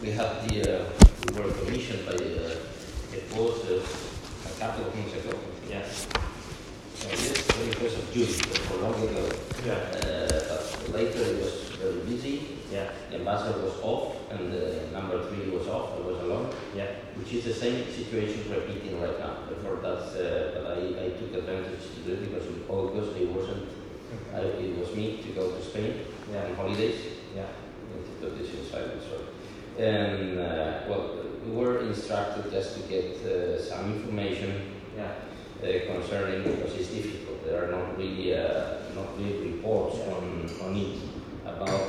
we have we were commissioned by EPOS a couple of months ago. Yes. Yes, 21st of June, so long ago. Yeah. But later it was very busy. Yeah. The ambassador was off, and number 3 was off. I was alone. Yeah. Which is the same situation repeating right now. Therefore, but I took advantage to do it because in August it wasn't. It was me to go to Spain on holidays. Yeah. To put this in silence, sorry. And well, we were instructed just to get some information. Yeah. Concerning, because it's difficult. There are not really reports on it about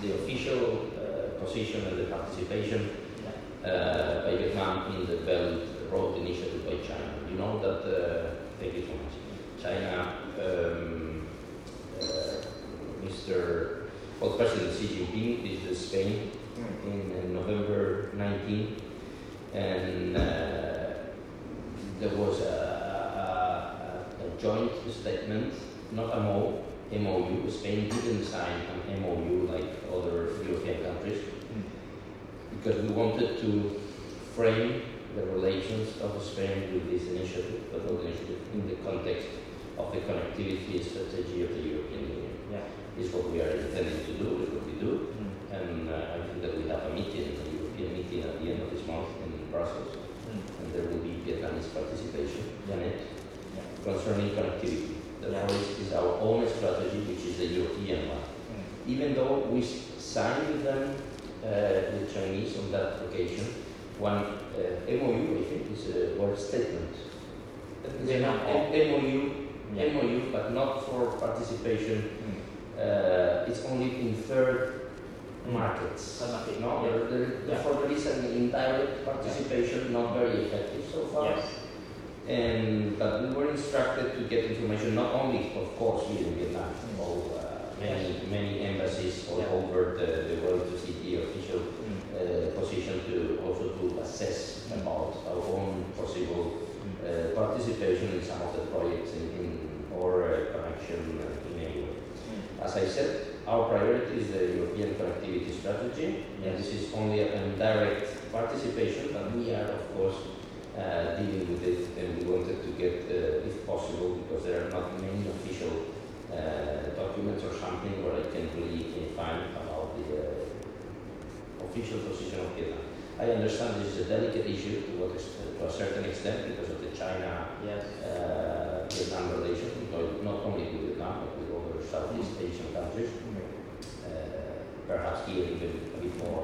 the official position and the participation by Vietnam in the Belt Road Initiative by China. You know that. Thank you so much. China, President Xi Jinping visited Spain in November 19, and there was a joint statement, not a MOU. Spain didn't sign an MOU like other European countries because we wanted to frame the relations of Spain with this initiative, the road initiative, in the context of the connectivity strategy of the European Union. Yeah. This is what we are intending to do, is what we do, and I think that we have a European meeting at the end of this month in Brussels. And there will be Vietnamese participation in it concerning connectivity. Therefore, is our own strategy, which is the European one. Even though we signed with them, the Chinese, on that occasion, one MOU, I think, is a word statement. MOU, but not for participation. It's only in third markets. No, therefore there is an indirect participation, not very effective so far. Yes. But we were instructed to get information not only, of course, here in Vietnam, many embassies all over the world to see the official position to also to assess about our own possible participation in some of the projects or connection in any way. As I said, our priority is the European connectivity strategy, and this is only an indirect participation, but we are, of course, dealing with it, and we wanted to get, if possible, because there are not many official documents or something where I can really find about the official position of Vietnam. I understand this is a delicate issue to a certain extent because of the China-Vietnam relation, not only with Vietnam, but with other Southeast Asian countries. Perhaps here even a bit more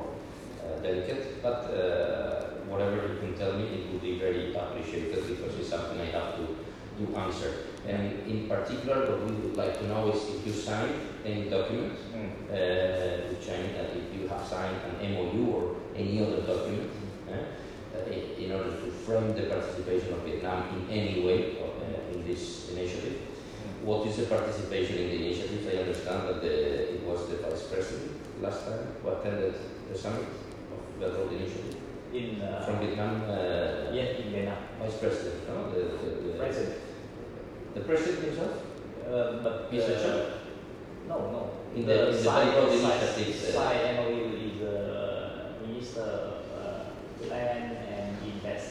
delicate, but whatever you can tell me, it would be very appreciated because it's something I have to answer. And in particular, what we would like to know is if you signed any document with China, if you have signed an MOU or any other document in order to frame the participation of Vietnam in any way in this initiative. What is the participation in the initiative? I understand that it was the Vice President last time who attended the summit of the road initiative. From Vietnam? Yes, in Vietnam. Vice President, no? The President. The President himself? But Mr. Chen? No. In the road initiative. Side MOU is Minister of Land and Invest.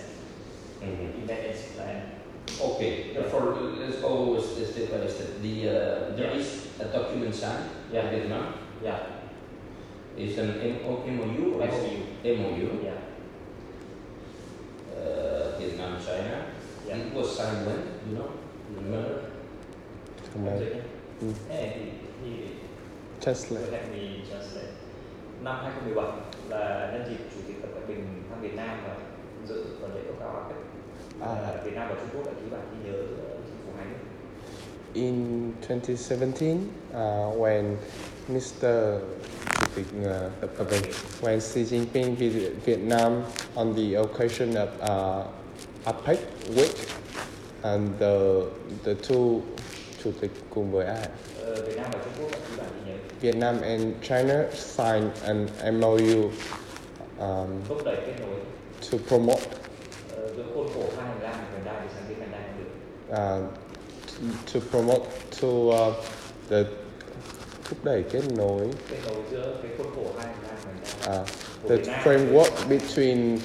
Invest Land. Okay, therefore let's go step by step. There is a document signed in Vietnam. Yeah. It's an MOU or MOU? Yeah. Vietnam, China. Yeah. It was signed when? You know? You remember? Translate. Let me translate. Năm 2017 là nhân dịp Chủ tịch Tập Cận Bình thăm Việt Nam và dự tuần lễ cấp cao APEC. Việt Nam và Trung Quốc đã ký bản ghi nhớ chính phủ hai nước. In 2017, when Mr. when Xi Jinping visited Vietnam on the occasion of APEC week, and the two chủ tịch cùng với ai? Việt Nam và Trung Quốc đã ký bản ghi nhớ. Vietnam and China signed an MOU thúc đẩy kết nối to promote giữa khuôn khổ hai hành lang vành đai để sáng kiến vành đai năng lượng. To promote the thúc đẩy kết nối giữa cái khuôn khổ hai hành lang vành đai the framework between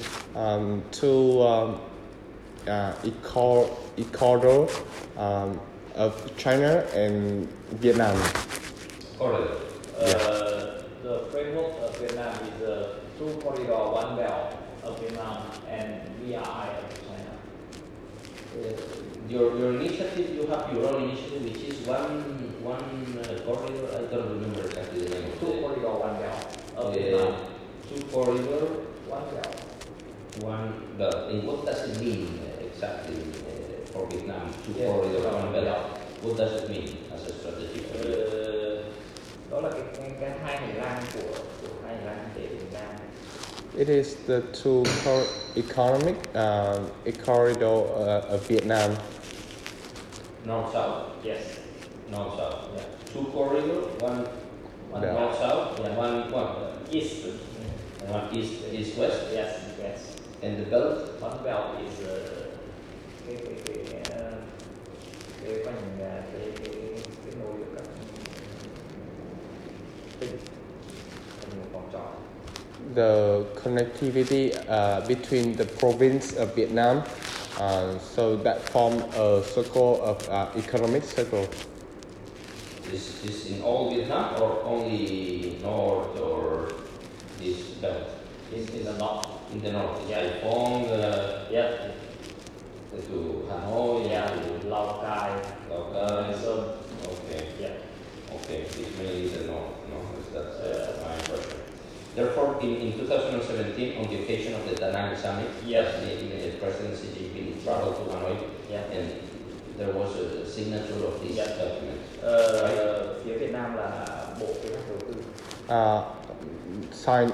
two equator of China and Vietnam. Corridor. The framework of Vietnam is the two corridor, one belt of Vietnam and BRI of China. Your initiative, you have your own initiative, which is one corridor. I don't remember exactly the name of Two it. corridor, one belt of Vietnam. Two corridor, One belt. one belt. And what does it mean exactly for Vietnam? Two Yeah, corridor, one one belt. belt. What does it mean as a strategy for you? Đó là cái hai hành lang của hai hành lang kinh tế của Việt Nam. It is the two economic corridor of Vietnam. North south. Yes. North south. Yeah. Two corridor, one Yeah. north south, Yeah. one East. and one east west. Yes. Yes. And the belt. One belt is cái khoanh cái nối giữa các tỉnh thành một vòng tròn. The connectivity between the province of Vietnam, so that form a circle of economic circle. Is this in all Vietnam or only north or this belt? In the north. In the north, Yeah. Haiphong, Yeah. to Hanoi, Yeah. to Lào Cai. Lào Sơn. Okay, Yeah. okay, it's mainly the north, no? That's my impression. Therefore, in 2017, on the occasion of the Da Nang Summit, Yes. the President Xi Jinping traveled to Hanoi, Yeah. and there was a signature of this Yeah. document. Phía Việt Nam là Bộ Kế hoạch Đầu tư. Signed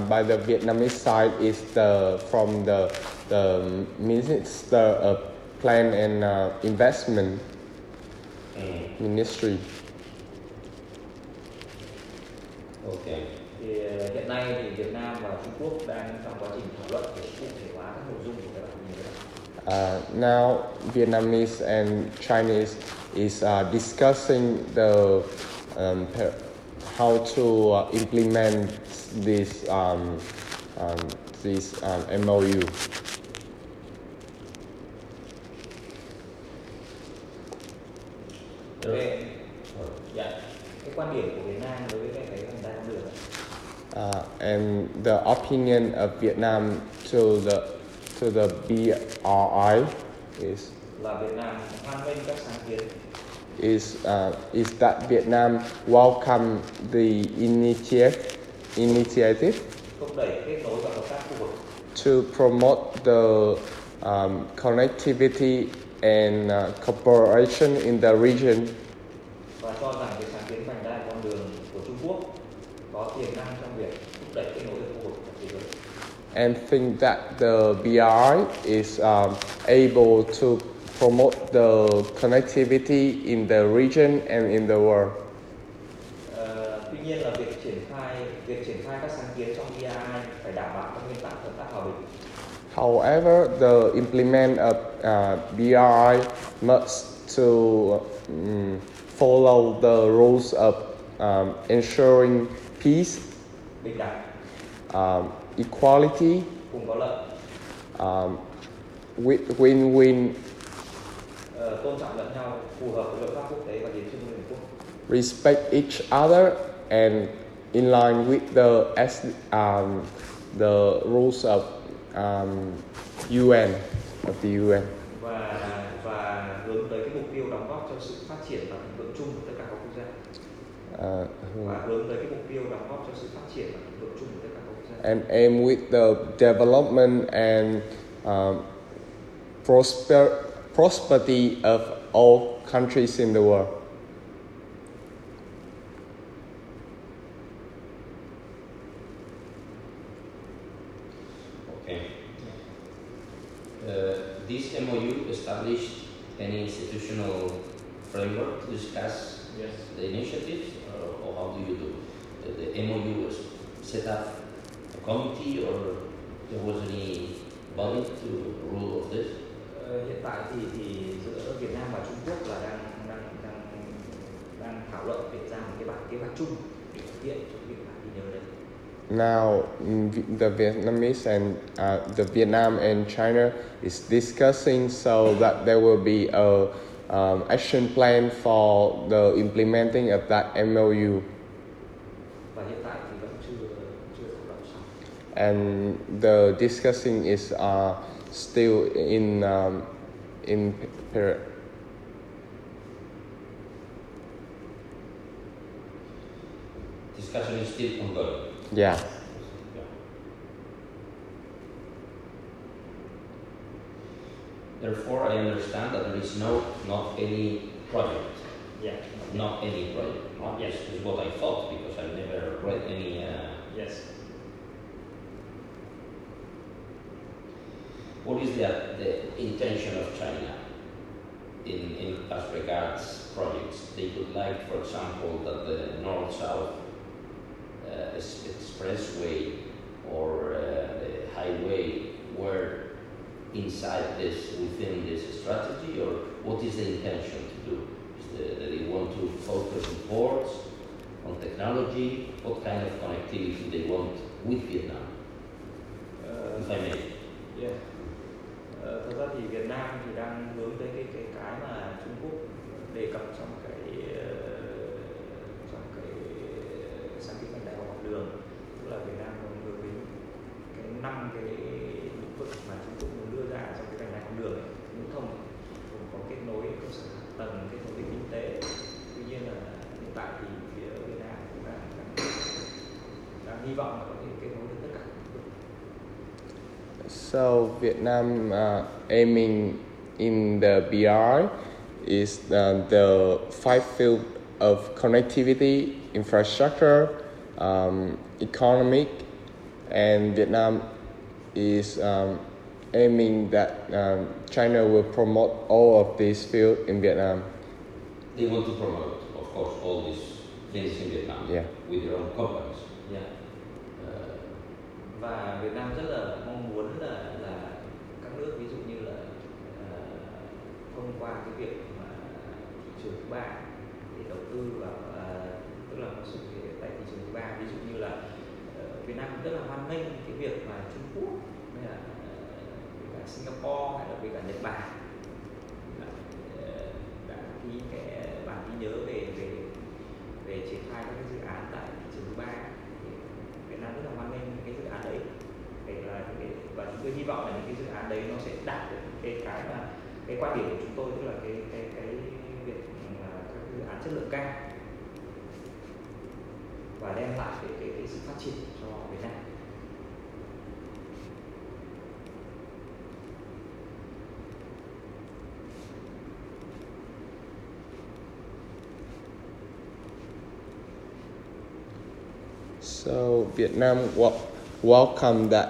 by the Vietnamese side is from the Minister of Plan and Investment Ministry. Okay. Thì hiện nay thì Việt Nam và Trung Quốc đang trong quá trình thảo luận để cụ thể hóa các nội dung của cái bản ghi nhớ. Now Vietnamese and Chinese is discussing how to implement this MOU. Dạ. Cái quan điểm của Việt Nam đối với cái vành đai con đường. And the opinion of Vietnam to the BRI là Việt Nam hoan nghênh các sáng kiến. Is that Vietnam welcome the initiative Thúc đẩy kết nối và hợp tác khu vực. to promote the connectivity and cooperation in the region. Và cho rằng cái sáng kiến vành đai con đường của Trung Quốc có tiềm năng trong việc thúc đẩy kết nối ở khu vực và thế giới. And think that the BRI is able to promote the connectivity in the region and in the world. Tuy nhiên là việc triển khai các sáng kiến trong BRI phải đảm bảo các nguyên tắc hợp tác hòa bình. However, the implement of BRI must to follow the rules of ensuring peace, Bình đẳng, equality, cùng có lợi, win-win, tôn trọng lẫn nhau, phù hợp với luật pháp quốc tế và hiến trương Liên Hợp Quốc. respect each other, and in line with the rules of UN, và hướng tới cái mục tiêu đóng góp cho sự phát triển và thịnh vượng chung của tất cả các quốc gia. Và hướng tới cái mục tiêu đóng góp cho sự phát triển và thịnh vượng chung của tất cả các quốc gia. and aim with the development and prosperity of all countries in the world. Okay. This MOU established any institutional framework to discuss Yes. the initiatives, or how do you do? The MOU was set up a committee, or there was any body to rule of this? Hiện tại thì giữa Việt Nam và Trung Quốc là đang thảo luận để ra một cái bản kế hoạch chung để thực hiện cho cái bản ghi nhớ đấy. now the Vietnamese and the Vietnam and China is discussing so that there will be a action plan for the implementing of that MOU. Và hiện tại thì vẫn chưa thảo luận xong. And the discussing is still in period. Discussion is still ongoing. Yeah. Therefore, I understand that there is not any project. Yeah. Not any project. Not yet. This is what I thought because I've never read any. Yes. What is the intention of China in as regards projects? They would like, for example, that the North-South expressway or the highway were inside this, within this strategy, or what is the intention to do? That they want to focus on ports, on technology? What kind of connectivity they want with Vietnam? If I may. Yeah. Thật ra thì Việt Nam thì đang hướng tới cái mà Trung Quốc đề cập trong cái sáng kiến vành đai học đường, tức là Việt Nam hướng đến cái 5 cái lĩnh vực mà Trung Quốc muốn đưa ra trong cái vành đai học đường ấy, những không có kết nối cơ sở hạ tầng, kết nối về kinh tế. Tuy nhiên là hiện tại thì phía Việt Nam cũng đang hy vọng là có thể kết nối được tất cả. So Vietnam aiming in the BRI is the 5 field of connectivity, infrastructure, economic, and Vietnam is aiming that China will promote all of these fields in Vietnam. They want to promote, of course, all these things in Vietnam with their own companies. Yeah. Và Việt Nam rất là mong muốn là các nước ví dụ như là thông qua cái việc mà thị trường thứ ba để đầu tư vào, tức là một sự tại thị trường thứ ba, ví dụ như là Việt Nam rất là hoan nghênh cái việc mà Trung Quốc hay là với cả Singapore hay là với cả Nhật Bản đã ký cái bản ghi nhớ về triển khai các cái dự án tại thị trường thứ ba. Việt Nam rất là hoan nghênh những cái dự án đấy, và chúng tôi hy vọng là những cái dự án đấy nó sẽ đạt được cái quan điểm của chúng tôi, tức là cái việc là các dự án chất lượng cao và đem lại cái sự phát triển cho Việt Nam. So Vietnam welcome that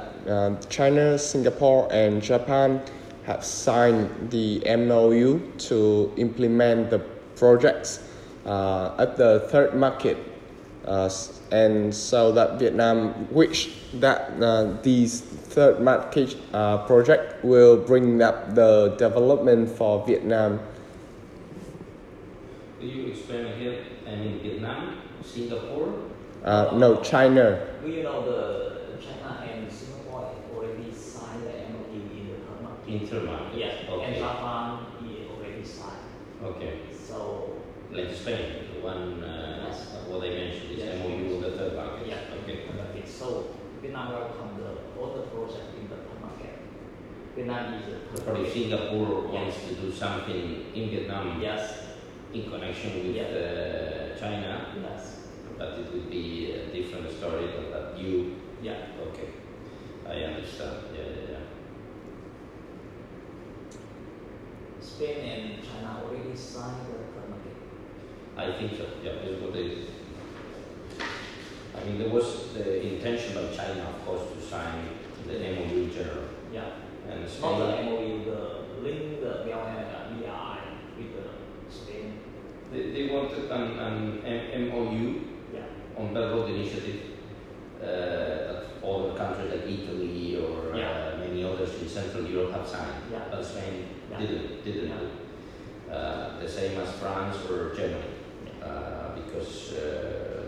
China, Singapore, and Japan have signed the MOU to implement the projects at the third market, and so that Vietnam wish that these third market project will bring up the development for Vietnam. Do you explain here? I mean, Vietnam, Singapore. No, China. Do you know the China and Singapore already signed the MOU in the third market? In third market. Yes. Okay. And Japan already signed. Okay. So. Like Spain, the one what I mentioned is MOU, the third market. Yeah. Okay. So Vietnam welcome all the project in the third market. Vietnam is a third Probably market. Singapore wants to do something in Vietnam. Yes. In connection with China. Yes. But it would be a different story than that you. Yeah. Okay. I understand. Yeah. Spain and China already signed the third market. I think so. Yeah, that's what they. I mean, there was the intention by China, of course, to sign the MOU in general. Yeah. And Spain. Not the MOU, the link, the BRI with the Spain. They wanted an MOU on Belt Road Initiative that all the countries like Italy or many others in Central Europe have signed, but Spain didn't do. The same as France or Germany, because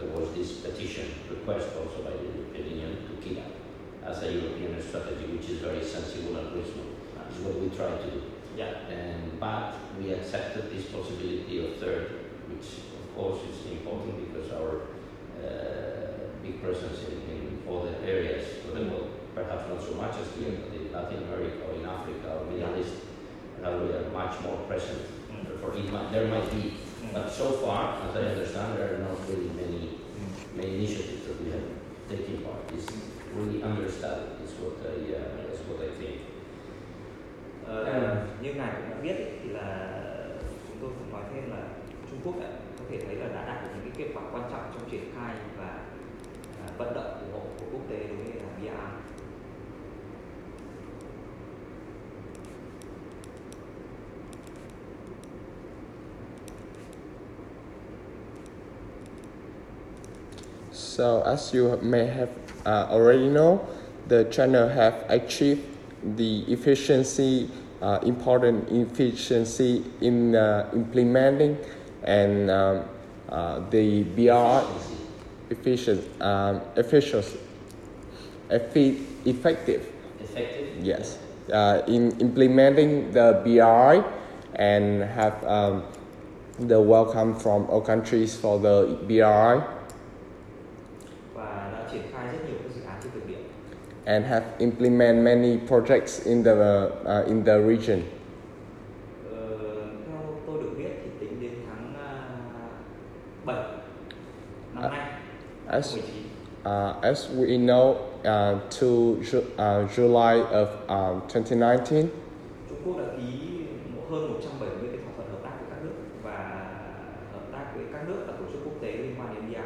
there was this petition request also by the European Union to keep it as a European strategy, which is very sensible and reasonable. That's what we try to do. Yeah. But we accepted this possibility of third, which of course is important because our big presence in other areas of the world, perhaps not so much as here, but in Latin America or in Africa or Middle East, now we are much more present. Therefore, there might be, but so far, as I understand, there are not really many initiatives that we have taken part. It's really understudied, is what I think. Như ngài cũng đã biết ấy, thì là chúng tôi cũng nói thêm là Trung Quốc có thể thấy là đã đạt được những cái kết quả quan trọng trong triển khai và vận động ủng hộ của quốc tế đối với BRI. So, as you may have already know, the China have achieved the important efficiency in implementing and the BRI effective. Effective? Yes. In implementing the BRI and have the welcome from all countries for the BRI. Và đã triển khai rất nhiều các dự án trên thực địa. And have implemented many projects in the region. Theo tôi được biết thì tính đến tháng 7 năm nay, As we know, to July of 2019, Trung Quốc đã ký hơn 170 cái thỏa thuận hợp tác với các nước và hợp tác với các nước và tổ chức quốc tế liên quan đến BRI.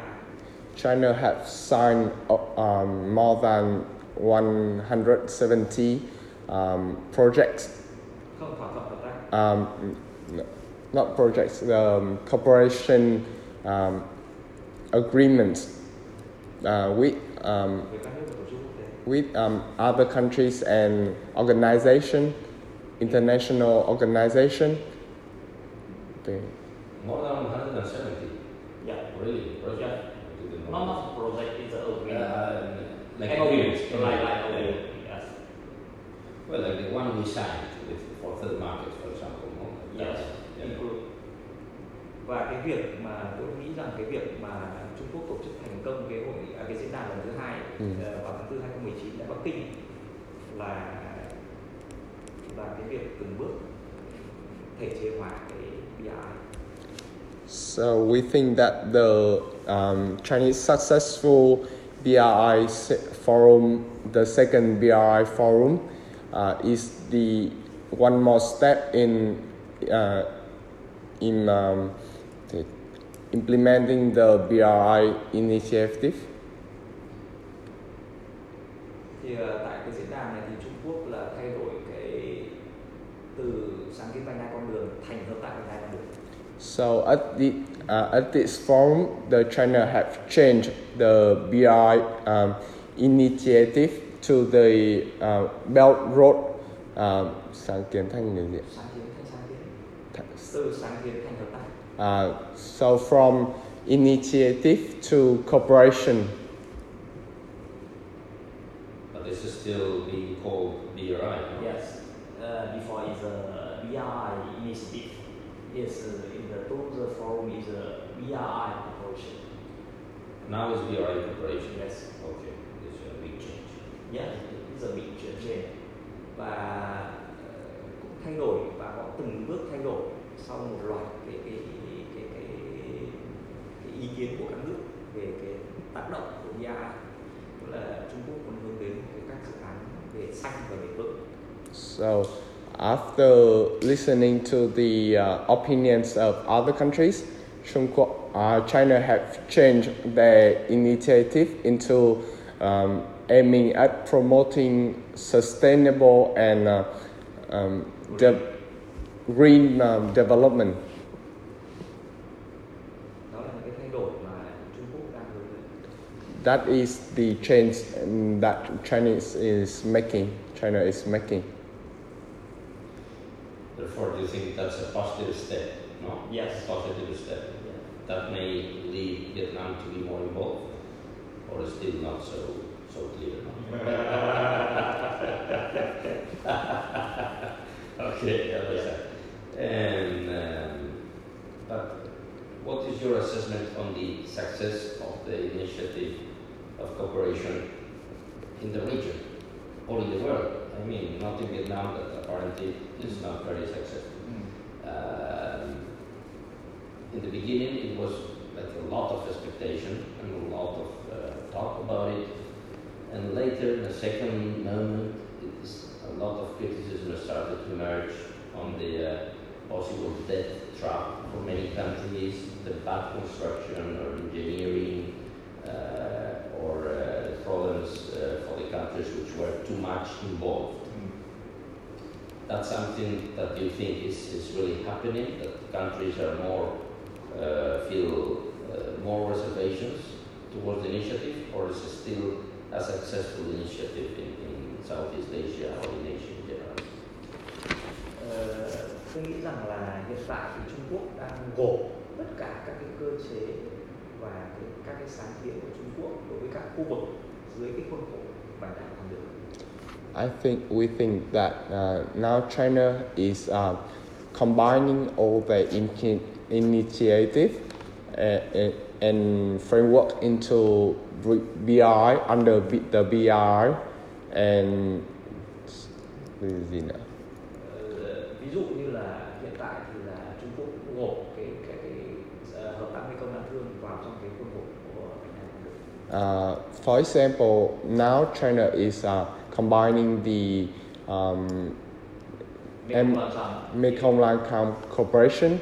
China have signed more than 170 projects. Không, thỏa thuận hợp tác. Not projects, cooperation agreements with other countries and organization, international organization. Okay. More than 170? Yeah. Really? Project? Yeah. Not project, it's an agreement. Like agreement. agreement. Yes. Well, like the one we signed for third markets, for example. No? Yes. Include. Và cái việc mà tôi nghĩ rằng cái việc mà Trung Quốc tổ chức thành công cái diễn đàn lần thứ 2 vào tháng 4 2019 tại Bắc Kinh là cái việc từng bước thể chế hóa cái BRI. So we think that the Chinese successful BRI forum, the second BRI forum, is the one more step in implementing the BRI initiative. Thì tại cái diễn đàn này thì Trung Quốc là thay đổi cái từ sáng kiến vành đai con đường thành hợp tác vành đai con đường. So at this forum, the China have changed the BRI initiative to the Belt Road sáng kiến thành người gì? Sáng kiến. Từ sáng kiến thành hợp tác. So from initiative to cooperation. But this is still being called BRI, no? Yes. Before is a BRI initiative. Yes, in the total forum is a BRI cooperation. Now it's BRI cooperation. Yes. Okay, it's a big change. Yeah, it's a big change. Và cũng thay đổi và có từng bước thay đổi sau một loạt cái ý kiến của các nước về cái tác động của BRI. Tức là Trung Quốc muốn hướng đến các dự án về xanh và bền vững. So after listening to the opinions of other countries, China have changed their initiative into aiming at promoting sustainable and green development. Đó là những cái thay đổi mà Trung Quốc đang hướng đến. That is the change that China is making. Therefore, do you think that's a positive step? No? Yes. Positive step. that may lead Vietnam to be more involved, or still not so clear? Okay, I understand. And but what is your assessment on the success of the initiative of cooperation in the region or in the world? I mean, not in Vietnam, but apparently it's not very successful. In the beginning, it was like a lot of expectation and a lot of talk about it. And later, in the second moment, a lot of criticism started to emerge on the possible debt trap for many countries, the bad construction or engineering, or the problems for the countries which were too much involved. That's something that you think is really happening, that countries are more feel more reservations towards the initiative, or is it still a successful initiative in Southeast Asia or in Asia in general? Tôi nghĩ rằng là hiện tại thì Trung Quốc đang gộp tất cả các cái cơ chế và các cái sáng kiến của Trung Quốc đối với các khu vực dưới cái khuôn khổ bản đảo thẳng đứng. We think that now China is combining all the initiative and framework into BRI under the BRI and ví dụ như là hiện tại thì là Trung Quốc gộp cái hợp tác Mekong Lan Thương vào trong cái khuôn khổ của Việt Nam. For example, now China is combining the Mekong Lan Cooperation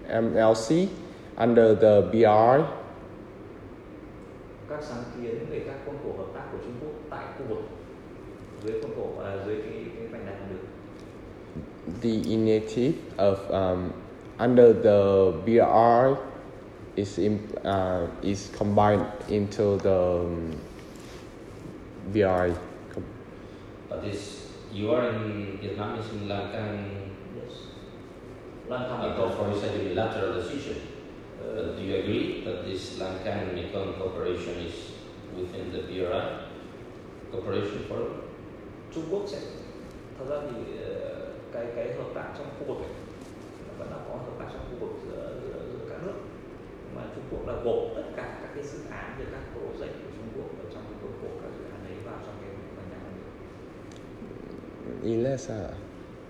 (MLC) under the BRI. Các sáng kiến về các khuôn khổ hợp tác của Trung Quốc tại khu vực dưới khuôn khổ dưới cái vành đai thẳng đứng. The initiative of under the BRI is combined into the BRI. But you are in Vietnam, is in Lan Can. Yes. Lan Can Mekong, for it's a unilateral decision. Do you agree that this Lan Can Mekong cooperation is within the BRI cooperation forum? Trung Quốc sẽ thật ra thì cái hợp tác trong khu vực ấy, vẫn là có hợp tác trong khu vực giữa các nước, mà Trung Quốc là gộp tất cả các cái dự án về các project của Trung Quốc ở trong cái khuôn khổ các dự án ấy vào trong cái vành đai thẳng đứng.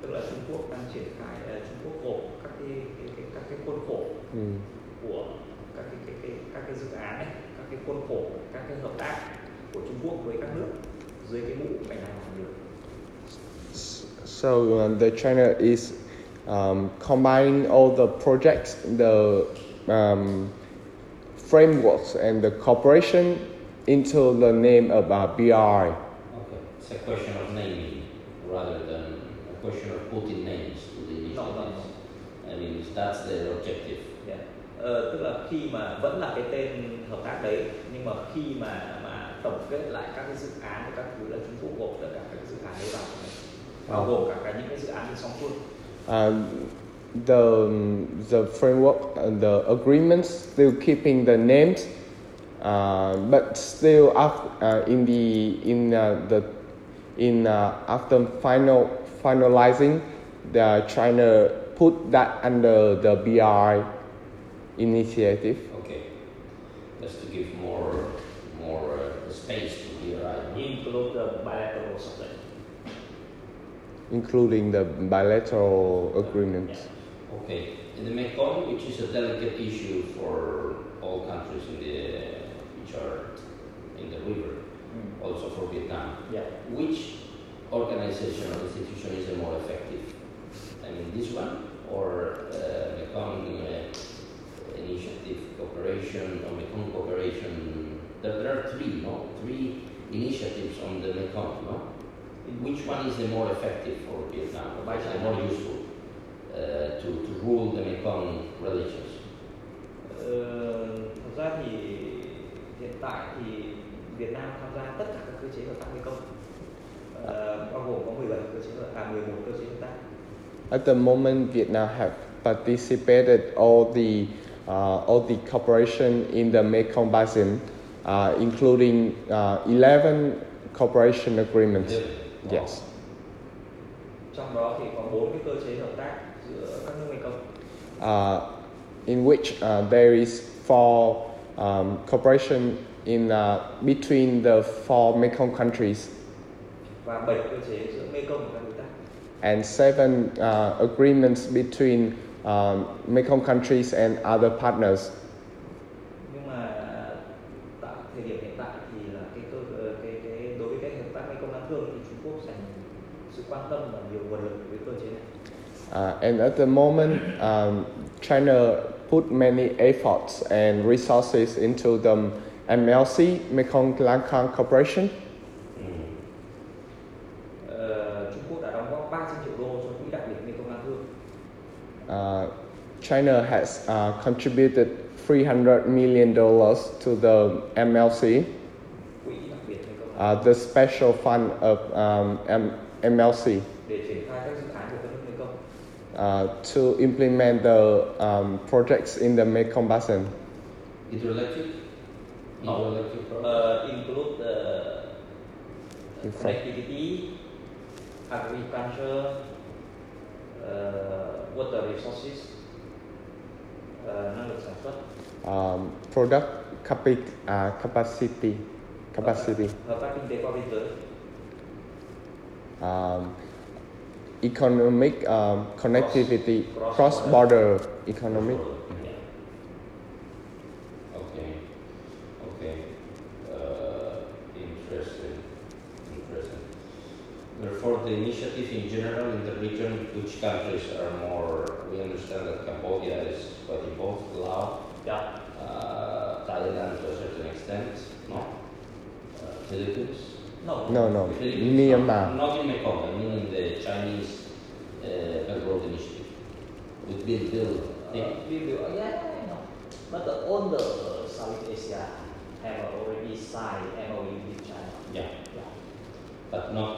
Tức là Trung Quốc đang triển khai, Trung Quốc gộp các cái khuôn khổ của các cái dự án ấy, các cái khuôn khổ, các cái hợp tác của Trung Quốc với các nước dưới cái mũ vành đai thẳng đứng. So the China is combining all the projects, the frameworks, and the cooperation into the name of BRI. Okay, it's a question of naming rather than a question of putting names to the initiatives. I mean, that's the objective. Yeah. Tức là khi mà vẫn là cái tên hợp tác đấy, nhưng mà khi mà tổng kết lại các cái dự án và các thứ là Trung Quốc gộp tất cả các cái dự án đấy vào, bao gồm cả những cái dự án song phương. The framework, the agreements still keeping the names, but still after finalizing, China put that under the BRI initiative. Okay, just to give more space to BRI. Include the bilateral subject. Including the bilateral agreements. Yeah. Okay, in the Mekong, which is a delicate issue for all countries which are in the river, also for Vietnam. Yeah. Which organization or institution is the more effective? I mean, this one or Mekong Initiative Cooperation or Mekong Cooperation? There are three initiatives on the Mekong, no? Which one is the more effective for Vietnam? Which is the more useful to rule the Mekong relations? Thật ra thì hiện tại thì Việt Nam tham gia tất cả các cơ chế hợp tác Mekong, bao gồm có 11 cơ chế hợp tác. At the moment, Vietnam have participated all the all the cooperation in the Mekong Basin, including 11 cooperation agreements. Yes. Trong đó thì có 4 cái cơ chế hợp tác giữa các nước Mekong. In which there is 4 cooperation in between the 4 Mekong countries. Và 7 cơ chế giữa Mekong và các đối tác. And 7 agreements between Mekong countries and other partners. Nhưng mà tại thời điểm hiện tại thì là cái đối với cái hợp tác Mekong Lan Thương thì Trung Quốc dành sự quan tâm và nhiều nguồn lực với cơ chế này. And at the moment, China put many efforts and resources into the MLC, Mekong Lan Khang Corporation. Trung Quốc đã đóng góp 300 triệu đô cho quỹ đặc biệt Mekong Lan Thương. China has contributed $300 million to the MLC, Quỹ đặc biệt Mekong. the special fund of MLC, Để triển khai các dự án của các nước Mekong. to implement the projects in the Mekong Basin. Hydroelectric? Hydroelectric Include connectivity, agriculture, water resources, năng lượng sản xuất, Product capacity, hợp tác kinh tế qua biên giới, economic connectivity, cross-border economic. Okay. Interesting. Therefore, the initiative in general in the region, which countries are more? We understand that Cambodia is quite involved, Laos, Thailand to a certain extent, no? Philippines. No, Philippines, Myanmar. Not in Mekong. I mean in the Chinese Belt Road Initiative with Bill. no. But all the South Asia have already signed MOU with China. Yeah. But not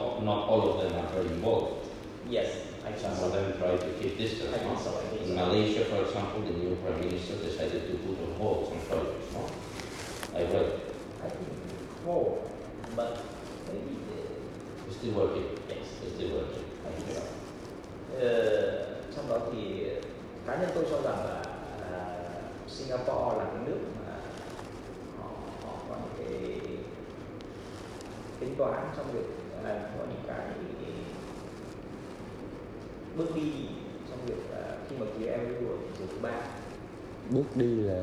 all of them are very involved. Yes, I think Some so. of them try to keep distance. I think No? so. In Malaysia, for example, the new prime minister decided to put on hold some projects. No? I read. I think 4, but maybe It's still working. yes. It's still working. Trong đó thì cá nhân tôi cho rằng là Singapore là cái nước mà họ có những cái tính toán trong việc có những cái bước đi trong việc khi mà ký MOU ở thị trường thứ 3. Bước đi là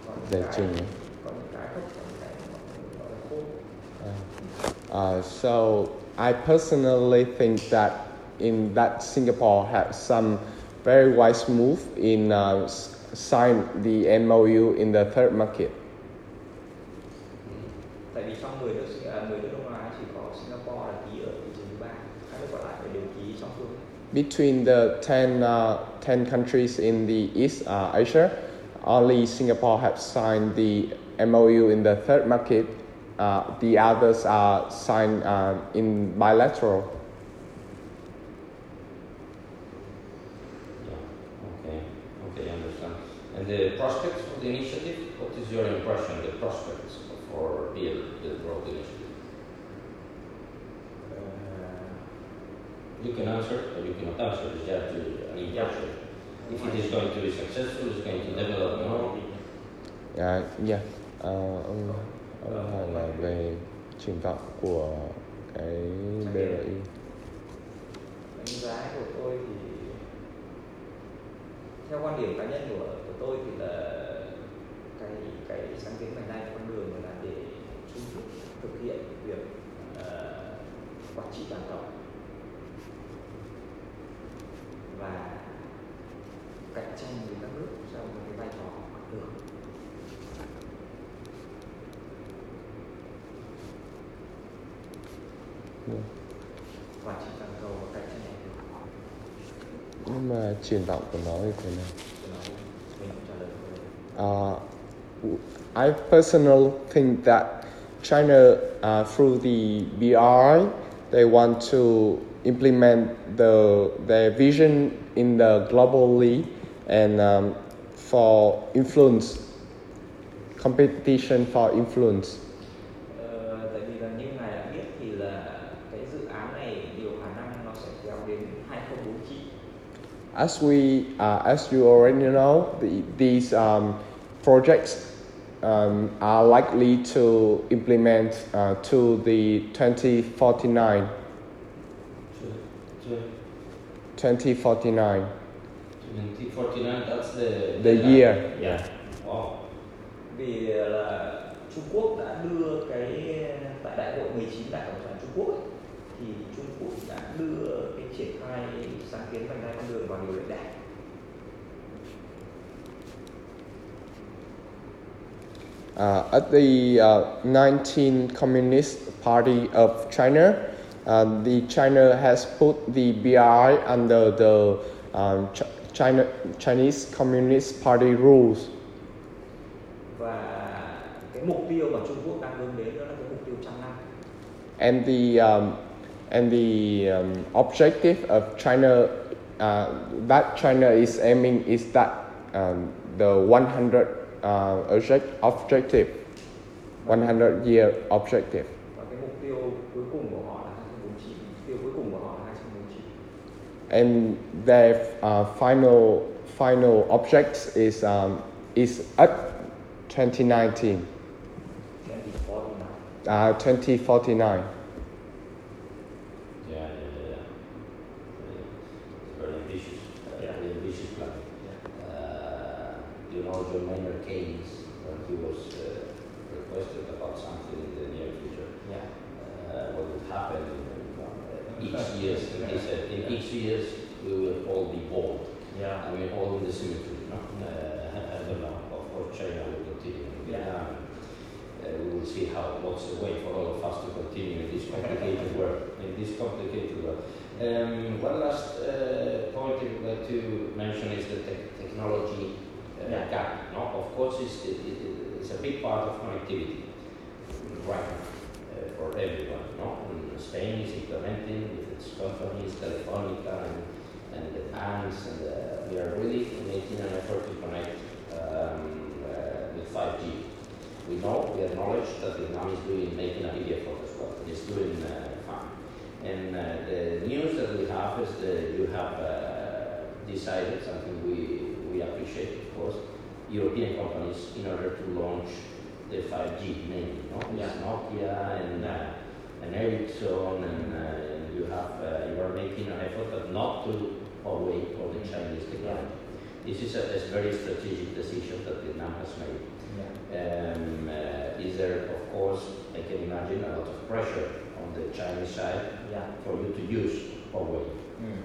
Có những giải cái- trình. có những cái không, có những cái gọi là khôn. So I personally think that in that Singapore had some very wise move in sign the MOU in the third market. Tại vì trong 10 nước Đông Nam Á chỉ có Singapore là ký ở thị trường thứ 3, các nước còn lại đều ký song phương. Between the 10 countries in the East Asia, only Singapore have signed the MOU in the third market. The others are signed in bilateral. Okay, I understand. And the prospects for the initiative, what is your impression, the prospects for the road initiative? You can answer or you cannot answer, it's just an impression. If it is going to be successful, it's going to develop more. Ông hỏi là về triển vọng của cái BRI. Đánh giá của tôi thì theo quan điểm cá nhân của tôi thì là cái sáng kiến vành đai con đường là để Trung Quốc thực hiện việc quản trị toàn cầu và cạnh tranh với các nước trong một cái vai trò mặt đường. Quản trị toàn cầu và cạnh tranh ảnh hưởng. Nhưng mà triển vọng của nó như thế nào? Mình cũng trả lời thôi. I personally think that China, through the BRI, they want to implement their vision in the globally and for influence, competition for influence. Tại vì là như ngài đã biết thì là cái dự án này nhiều khả năng nó sẽ kéo đến 2049. As you already know, these projects are likely to implement to the 2049. 2049. 2049, that's The year. Yeah. Wow. Vì là Trung Quốc đã đưa tại đại hội 19 Đảng Cộng sản Trung Quốc ấy, thì Trung Quốc đã đưa cái triển khai sáng kiến vành đai con đường vào điều lệ đảng. At the 19th Communist Party of China, the China has put the BRI under the Chinese Communist Party rules. Và cái mục tiêu mà Trung Quốc đang hướng đến đó là cái mục tiêu 100 năm. And the objective of China that China is aiming is that the 100 objective, 100-year objective. Và cái mục tiêu cuối cùng của họ là 2049. Mục tiêu cuối cùng của họ là 2049. And their final object is at 2019. 2049. Yeah. It's very ambitious. Very ambitious plan. You know John Maynard Keynes, when he was requested about something in the near future, what would happen each year, he said, in each year we will all be born. Yeah. I mean, all in the cemetery, no? I don't know, of course China will continue in Vietnam. We will see what's the way for all of us to continue in this complicated world. One last point I would like to mention is the technology gap. No? Of course, it's a big part of connectivity right now for everyone. No? And Spain is implementing with its companies, Telefonica and the banks, and we are really making an effort to connect with 5G. We acknowledge that Vietnam is making a big effort as well. It's doing fine. And the news that we have is that you have decided something we appreciate, of course, European companies in order to launch the 5G mainly. No? It's Nokia and Ericsson, and you are making an effort, but not to away from the Chinese technology. This is a very strategic decision that Vietnam has made. Is there, of course, I can imagine, a lot of pressure on the Chinese side for you to use Huawei,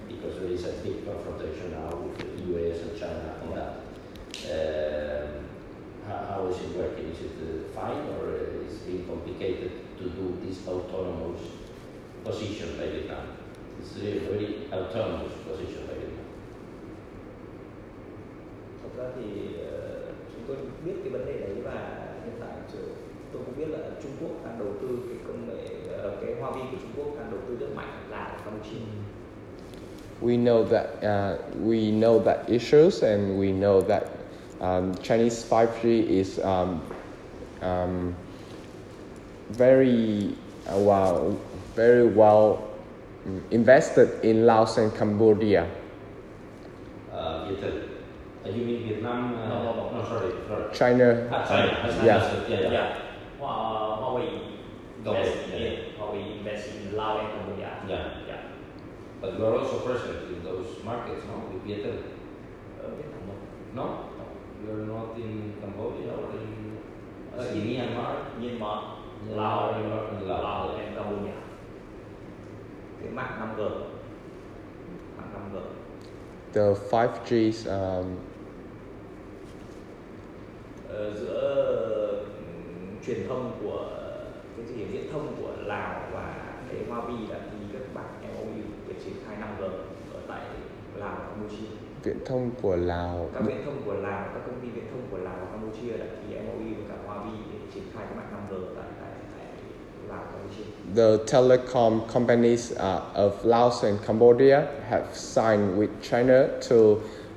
because there is a big confrontation now with the US and China on that. How is it working? Is it fine, or is it being complicated to do this autonomous position by Vietnam? It's a very autonomous position by Vietnam. Thật ra thì chúng tôi biết cái vấn đề đấy, và hiện tại tôi cũng biết là Trung Quốc đang đầu tư cái công nghệ, cái Huawei của Trung Quốc đang đầu tư rất mạnh là Campuchia. We know that issues, and we know that Chinese 5G is very well invested in Laos and Cambodia. You mean Vietnam? No, sorry. China. Yeah. Huawei invest in Laos and Cambodia. Yeah. But we are also present in those markets, no? With Vietnam. No? You are not in Cambodia or in Myanmar? Laos and Cambodia. Cái mạng 5G. The 5G's giữa truyền thông của viễn thông của Lào và cái Huawei đã ký các bản MOU về triển khai 5G ở tại Lào và Campuchia. Viễn thông của Lào. Các viễn thông của Lào, các công ty viễn thông của Lào và Campuchia đã ký MOU với cả Huawei để triển khai các mạng 5G tại Lào và Campuchia. The telecom companies of Laos and Cambodia have signed with China to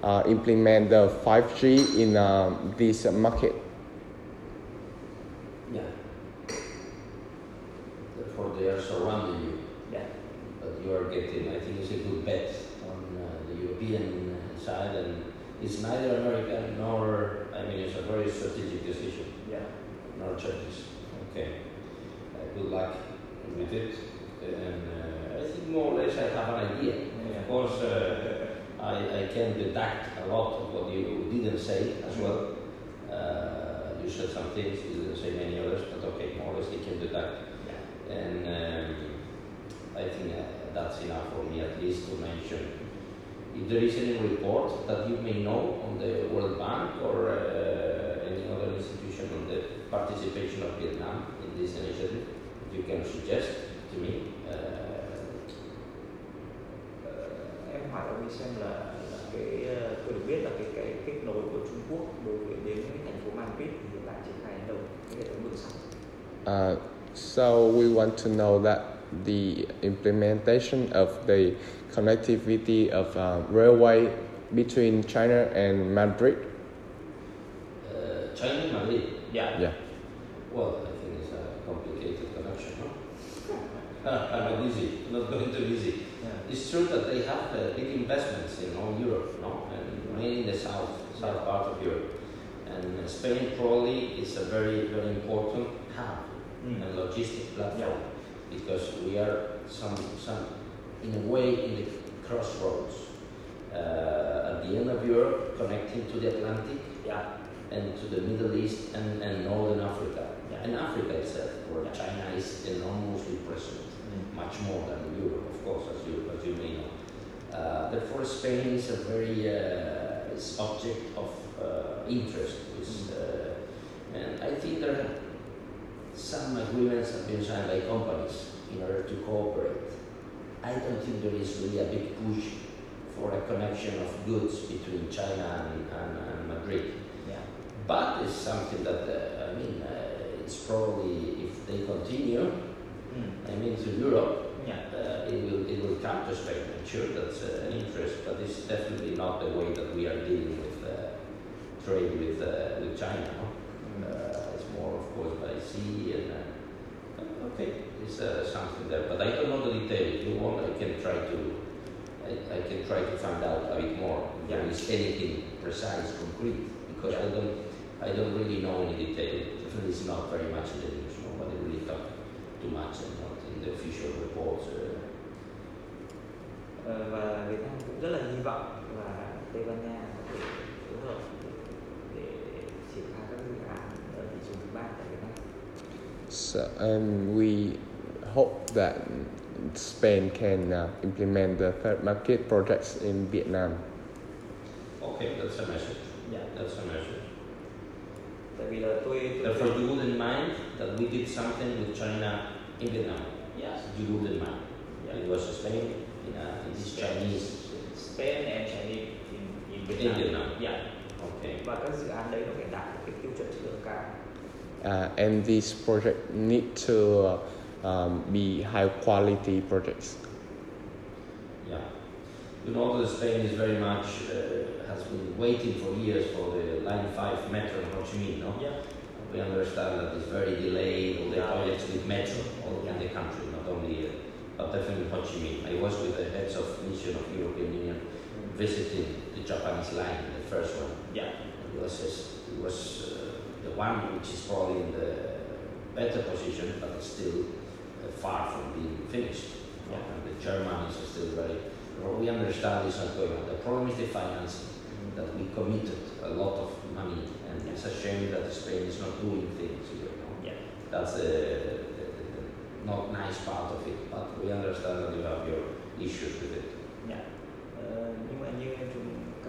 implement the 5G in this market. Yeah. Therefore, they are surrounding you. Yeah. But you are getting, I think it's a good bet on the European side, and it's neither American nor, I mean, it's a very strategic decision. Yeah. Nor Chinese. Okay. Good luck with it. And I think more or less I have an idea. Yeah. Of course, I can deduct a lot of what you didn't say as well. You said some things, you didn't say many others, but okay, more or less I can deduct. Yeah. And I think that's enough for me at least to mention. If there is any report that you may know on the World Bank or any other institution on the participation of Vietnam in this initiative, you can suggest to me. Em hỏi ông đi xem là cái tôi được biết là cái kết nối của Trung Quốc đối với đến cái thành phố Madrid thì hiện tại triển khai đến đâu cái hệ thống đường sắt. So we want to know that the implementation of the connectivity of railway between China and Madrid. China and Madrid. Yeah. Well, I think it's a complicated connection, no? Not easy, not going to be easy. Yeah. It's true that they have big investments in all Europe, no? And mainly in the south part of Europe. And Spain probably is a very, very important hub and logistic platform, because we are some in a way in the crossroads at the end of Europe, connecting to the Atlantic and to the Middle East and Northern Africa. And Africa itself, where China is enormously present, much more than Europe, of course, as you may know. Therefore, Spain is a very is object of interest. And I think there are some agreements have been signed by companies in order to cooperate. I don't think there is really a big push for a connection of goods between China and Madrid. Yeah. But it's something that, it's probably, if they continue, to Europe, it will come to Spain. I'm sure that's an interest, but it's definitely not the way that we are dealing with trade with China. No? It's more, of course, by sea and okay, it's something there. But I don't know the detail. If you want, I can try to find out a bit more. If there is anything precise, concrete, because I don't really know any detail. Definitely, it's not very much in the news. Nobody really talked too much and not in the official reports. Và Việt Nam cũng rất là hy vọng và Tây Ban Nha có thể phối hợp để triển khai các dự án ở thị trường thứ ba tại Việt Nam. So we hope that Spain can implement the third market projects in Vietnam. Okay, that's a message. Yeah. That's a message. Tại vì là tôi Therefore, you wouldn't mind that we did something with China in Vietnam? Yes. You wouldn't mind? Yeah. It was Spain in this Chinese. Spain and Chinese in Vietnam. In Vietnam. Yeah. Okay. Và các dự án đấy nó phải đạt cái tiêu chuẩn chất lượng cao. And these projects need to be high quality projects. Yeah. You know that Spain is very much, has been waiting for years for the Line 5 metro in Ho Chi Minh, no? Yeah. We understand that it's very delayed, all the projects with metro all in the country, not only here, but definitely Ho Chi Minh. I was with the heads of mission of European Union visiting the Japanese line, the first one. Yeah. It was the one which is probably in the better position, but it's still far from being finished. Yeah. And the Germans are still very. We understand this not going on. The problem is the financing. That we committed a lot of money, and it's a shame that Spain is not doing things here. No? Yeah. That's the not nice part of it, but we understand that you have your issues with it. Yeah. Nhưng mà như các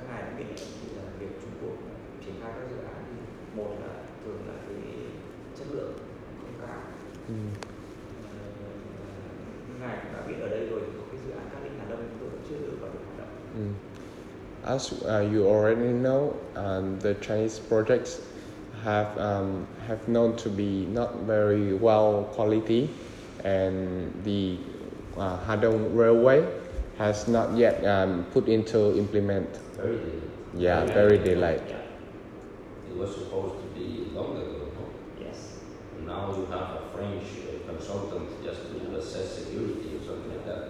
ngài đã biết thì là việc Trung Quốc triển khai các dự án thì một là thường là cái chất lượng không cao. Ngài cũng đã biết ở đây rồi, có cái dự án Cát Linh Hà Đông tôi cũng chưa được vào được hoạt động. As you already know, the Chinese projects have known to be not very well quality, and the Hà Đông Railway has not yet put into implement. Very delayed. Yeah, very delayed. Yeah. It was supposed to be long ago, no? Yes. Now you have a French consultant just to assess security or something like that,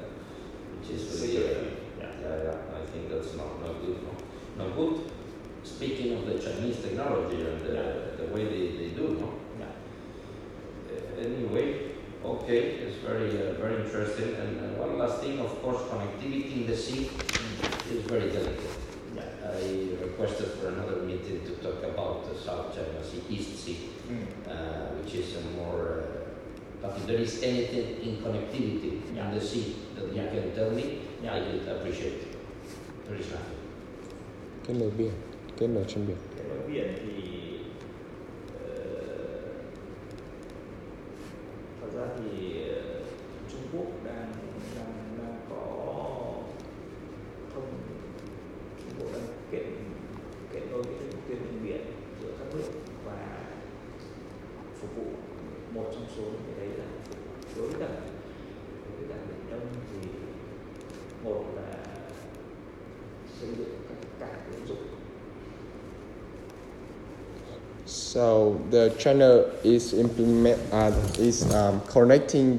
which is really, Security. yeah, I think that's not good, no? Not good. Speaking of the Chinese technology and the way they do, no? Yeah. Anyway, okay, it's very interesting. And one last thing, of course, connectivity in the sea is very delicate. Yeah. I requested for another meeting to talk about the South China Sea, East Sea, which is a more. But if there is anything in connectivity in the sea that you can tell me, I will appreciate it. There is nothing. Kết nối biển, kết nối trên biển. Kết nối biển thì thật ra thì Trung Quốc đang có Trung Quốc đang kết nối cái tuyến đường biển giữa các nước và phục vụ một trong số những cái đấy là đối với cả Biển Đông thì một là xây dựng các cảng ứng dụng. So the China is connecting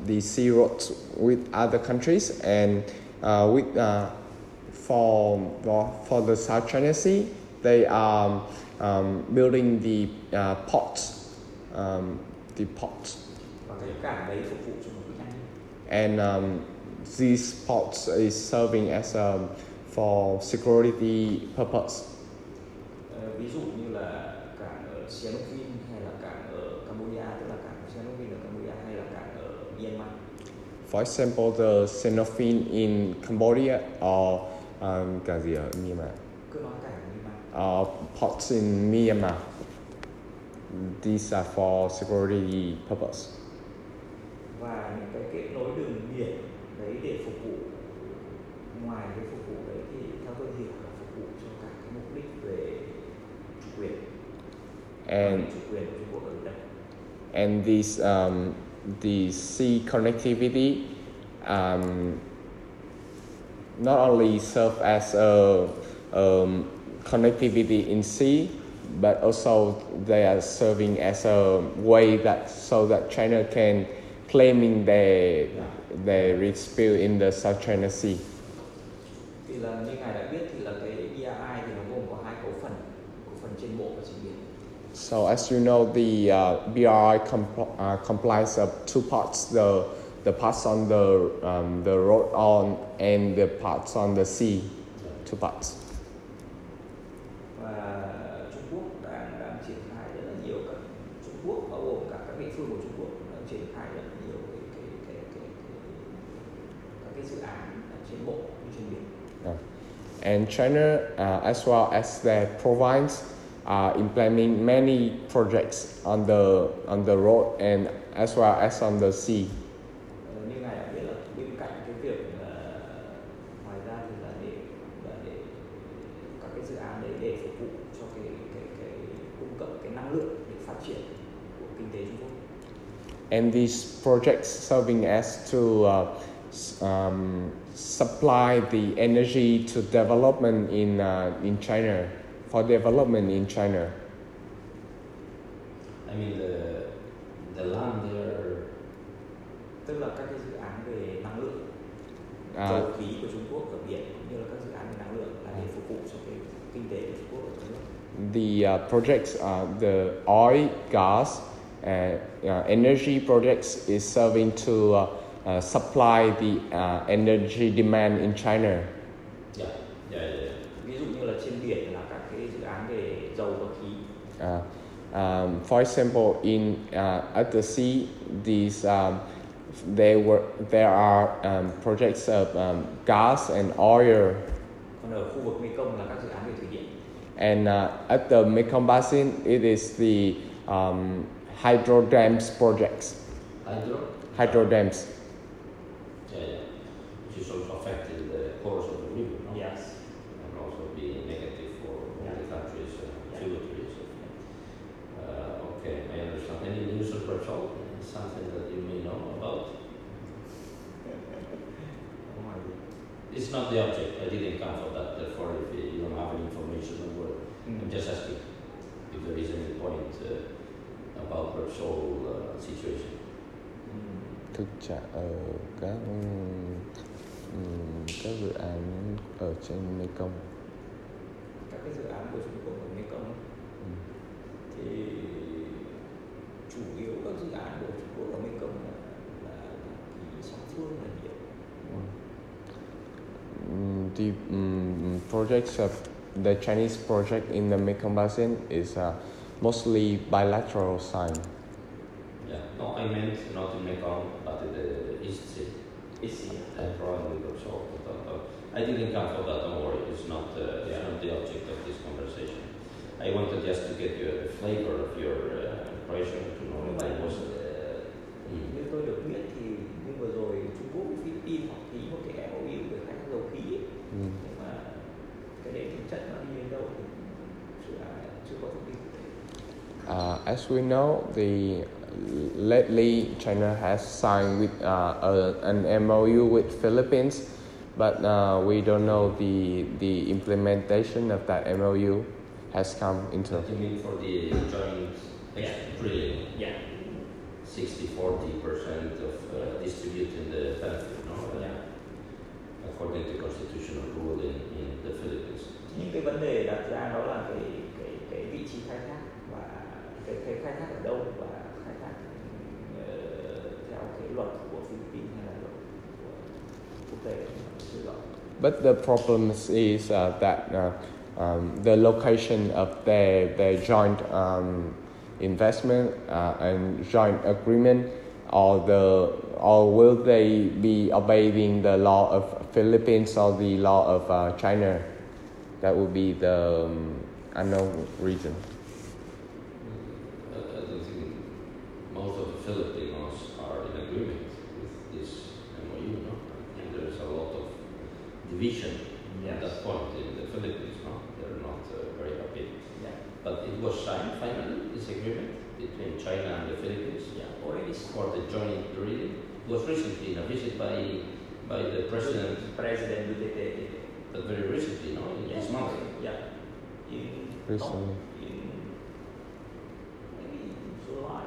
the sea roads with other countries, and for the South China Sea, they are building the ports. Và cái cảng đấy phục vụ cho một cái ngành. And these ports is serving as for security purpose. Ví dụ như là cảng ở Sihanouk Vinh hay là cảng ở Cambodia, tức là cảng Sihanouk Vinh ở Cambodia hay là cảng ở Myanmar. For example, the Sinophin in Cambodia or cảng gì ở Myanmar? Cứ nói cảng Myanmar. Ports in Myanmar. These are for security purpose. Và những cái kết nối đường biển đấy để phục vụ, ngoài cái phục vụ đấy thì theo tôi hiểu là phục vụ cho cả cái mục đích về chủ quyền. And chủ quyền của Trung Quốc ở đây. And this the sea connectivity not only serve as a connectivity in sea, but also they are serving as a way that so that China can claiming their dispute in the South China Sea. Thì là như ngài đã biết thì là cái BRI thì nó gồm có hai cấu phần trên bộ và trên biển. So as you know, the BRI comprises of two parts: the parts on the road on and the parts on the sea. Two parts. Và Trung Quốc đang triển khai rất là nhiều các Trung Quốc bao gồm cả các địa phương của Trung Quốc đang triển khai rất là nhiều các cái dự án trên bộ như trên biển. And China, as well as their province, are implementing many projects on the road and as well as on the sea. Như ngài đã biết là bên cạnh cái việc ngoài ra thì là để các cái dự án đấy để phục vụ cho cái cung cấp cái năng lượng để phát triển của kinh tế Trung Quốc. And these projects serving as to supply the energy to development in China, for development in China. I mean the land there. Tức là các cái dự án về năng lượng, dầu khí của Trung Quốc ở biển cũng như là các dự án về năng lượng là để phục vụ cho cái kinh tế của Trung Quốc ở trong nước. The projects, the oil, gas, energy projects is serving to supply the energy demand in China. Yeah. Ví dụ như là trên biển là các cái dự án về dầu và khí. For example, at the sea, there are projects of gas and oil. Còn ở khu vực Mekong là các dự án về thủy điện. And at the Mekong Basin, it is the hydro dams projects. Hydro dams. Which is also affecting the course of the river, no? Yes. And also be negative for all the countries tributaries. Okay, I understand. Any news on Repsol? Something that you may know about? It's not the object. I didn't come for that. Therefore, if you don't have any information, don't worry. I'm just asking if there is any point about Repsol situation. Thực trạng ở các dự án ở trên Mekong. Các cái dự án của Trung Quốc ở Mekong thì chủ yếu các dự án của Trung Quốc ở Mekong là cái song phương là nhiều. The projects of the Chinese project in the Mekong Basin is mostly bilateral sign. Yeah, no, I meant not in Mekong, but in the East Sea. East Sea. Probably Repsol. I didn't come for that. Don't worry. It's not the object of this conversation. I wanted just to get you a flavor of your impression to know Nhưng if mà I was. như tôi được biết thì như vừa rồi Trung Quốc với Philippines họ ký một cái MOU về khai thác dầu khí ấy. Nhưng mà cái đấy thực chất nó đi đến đâu thì chưa có thông tin cụ thể. As we know, lately China has signed with an MOU with Philippines, but we don't know the implementation of that MOU has come into. What do you mean for the joint drilling? Yeah. 60-40% of distributing the benefit, no? Yeah. According to constitutional rule in the Philippines. Nhưng cái vấn đề đặt ra đó là cái vị trí khai thác và cái khai thác ở đâu và khai thác theo cái luật của Philippines hay là luật của quốc tế chưa rõ. But the problem is that the location of their joint investment and joint agreement, or will they be obeying the law of Philippines or the law of China? That would be the unknown reason. I don't think most of the Filipinos are in agreement with this MOU, no? And there is a lot of division at that point in the Philippines, no? They're not very happy. Yeah. But it was signed finally, this agreement between China and the Philippines. Yeah, already For the joint drilling. It was recently in a visit by the president. President Duterte. But very recently, no? In this month. Yeah. Recently. Maybe in July.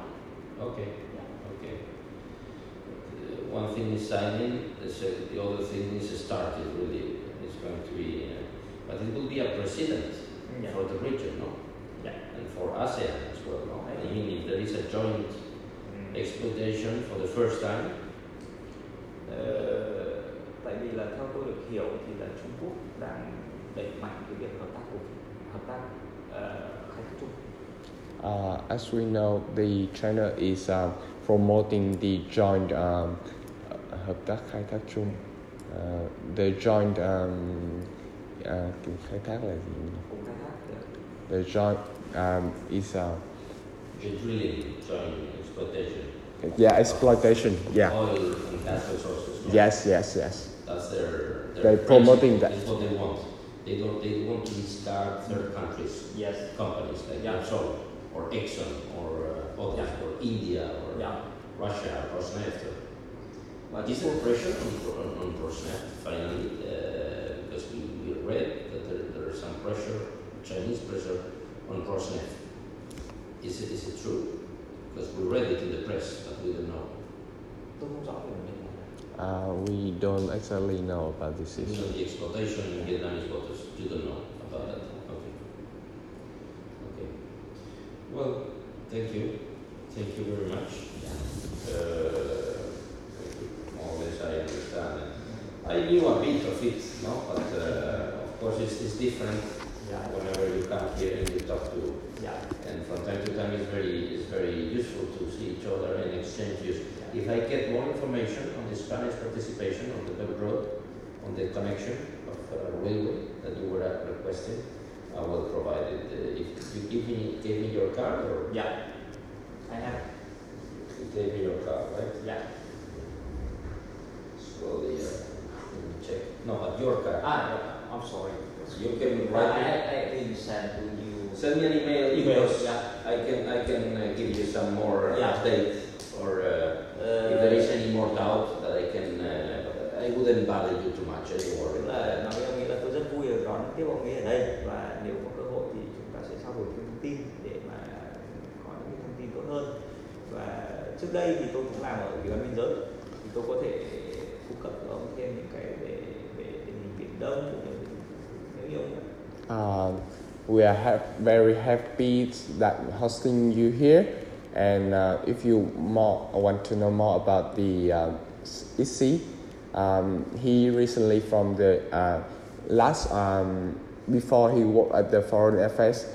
Okay. Yeah. Okay. One thing is signing, the other thing is started. Really, it's going to be, but it will be a precedent for the region, no? Yeah. And for ASEAN as well, no? I mean, if there is a joint exploitation for the first time. Tại vì là theo tôi được hiểu thì là Trung Quốc đang đẩy mạnh cái việc hợp tác khai thác chung. As we know, China is promoting the joint hợp tác khai thác chung. The joint khai thác là gì? Cùng khai thác. The joint is The drilling, joint exploitation. Yeah, exploitation. Yeah. Oil and gas resources. No? Yes. That's their They're promoting that. That's what they want. They want to discard third countries. Yes. Companies like Repsol or Exxon or others or India or Russia, Rosneft. But is there pressure on Rosneft finally? Because we read that there is some pressure, Chinese pressure on Rosneft. Is it true? Because we read it in the press, but we don't know. Tôi không rõ về vấn đề này. We don't exactly know about this You issue. know, the exploitation in Vietnamese waters, you don't know about that. Okay. Well, thank you. Thank you very much. More or less I understand. I knew a bit of it, no? But of course it's different whenever you come here and you talk to. And from time to time it's very useful to see each other and exchange views. If I get more information on the Spanish participation on the Belt Road, on the connection of railway that you were requesting, I will provide it. If you gave me your card, or I have. you gave me your card, right? Yeah. Slowly, let me check. No, but your card. I'm sorry. You can write. I can send to you. Send me an email. Emails, I can give you some more update, or if there is any more doubt that I I wouldn't bother you too much anymore. Tức là nói với ông ấy là tôi rất vui được đón tiếp ông ấy ở đây, và nếu có cơ hội thì chúng ta sẽ trao đổi thêm thông tin để mà có những cái thông tin tốt hơn. Và trước đây thì tôi cũng làm ở Ủy ban biên giới, thì tôi có thể cung cấp cho ông thêm những cái về tình hình Biển Đông cũng như nếu như ông We are very happy that hosting you here, and if you want to know more about the ISI, he recently from the last before he worked at the Foreign Affairs,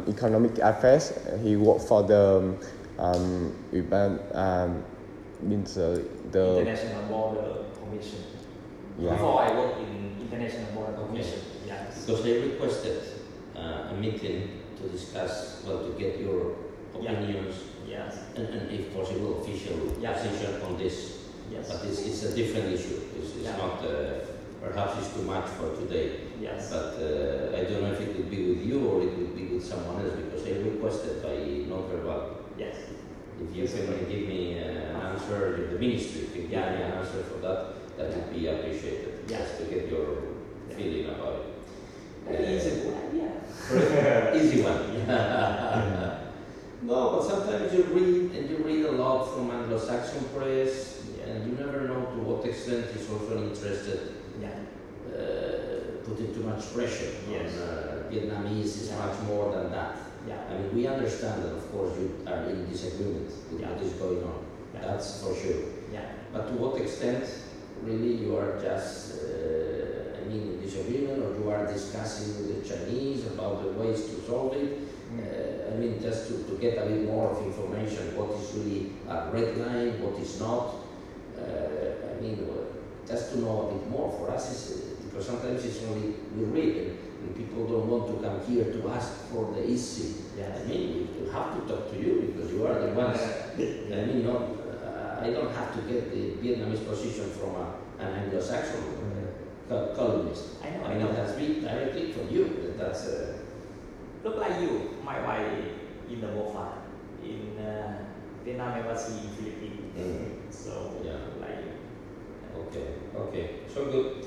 Economic Affairs. He worked for the International Border Commission. Yeah. Before I worked in International Border Commission. Yes. Because they requested a meeting to discuss, to get your opinions, Yes. and if possible, official position on this. Yes. But it's a different issue. It's not, perhaps it's too much for today. Yes. But I don't know if it would be with you or it would be with someone else, because they requested by non-verbal. Yes. If you can give me an answer, the ministry, if you give me an answer for that, that would be appreciated. Just to get your feeling about it. Easy one. Easy one. No, but sometimes you read a lot from Anglo-Saxon press, and you never know to what extent is also interested. Putting too much pressure on Vietnamese is much more than that. I mean, we understand that, of course, you are in disagreement with what is going on. That's for sure. But to what extent, really, you are just, in disagreement, or you are discussing with the Chinese about the ways to solve it? Just to get a bit more of information, what is really a red line, what is not. Just to know a bit more for us, because sometimes it's only we read and people don't want to come here to ask for the issue. We have to talk to you because you are the ones. I don't have to get the Vietnamese position from an Anglo-Saxon columnist. I know. It has been directly from you. That's look like you, my wife in the MOFA, in Vietnam Embassy in Philippines. So like you. Okay. So good.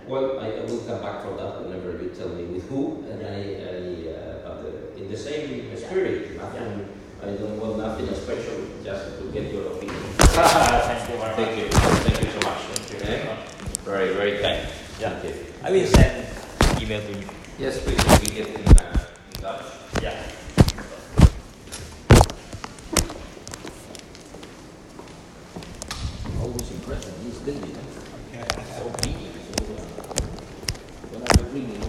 Well, I will come back for that whenever you tell me with who, and but in the same spirit. Nothing. I don't want nothing special, just to get your opinion. Thank you very much. Thank you so much. Very, very kind. Thank you. I will send email to you. Yes, please. We get in touch. Always impressed with these ladies. So big. So when I was reading